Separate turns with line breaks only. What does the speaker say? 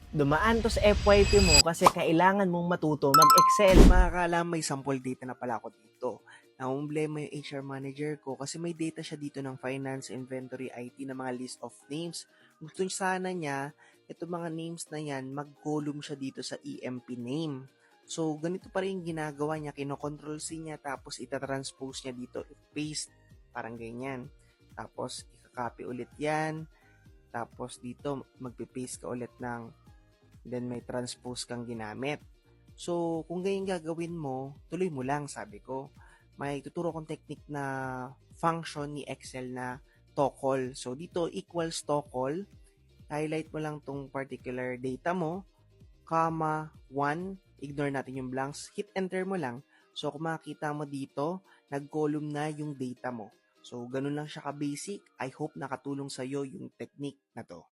Dumaan to sa FYP mo kasi kailangan mong matuto mag-Excel.
Makakala may sample data na pala ako dito. Namumblema yung HR manager ko kasi may data siya dito ng finance, inventory, IT na mga list of names. Gusto niya sana niya, itong mga names na yan, mag-column siya dito sa EMP name. So, ganito pa rin yung ginagawa niya, kino-control C niya, tapos itatranspose niya dito, paste, parang ganyan. Tapos, ikakopy ulit yan, tapos dito, magpipaste ka ulit ng, then may transpose kang ginamit. So, kung ganyan gagawin mo, tuloy mo lang, sabi ko. May tuturo kong technique na function ni Excel na toggle. So, dito equals toggle. Highlight mo lang tong particular data mo, comma, 1. Ignore natin yung blanks. Hit enter mo lang. So, kung makikita mo dito, nag-column na yung data mo. So, ganun lang siya ka-basic. I hope nakatulong sa'yo yung technique na to.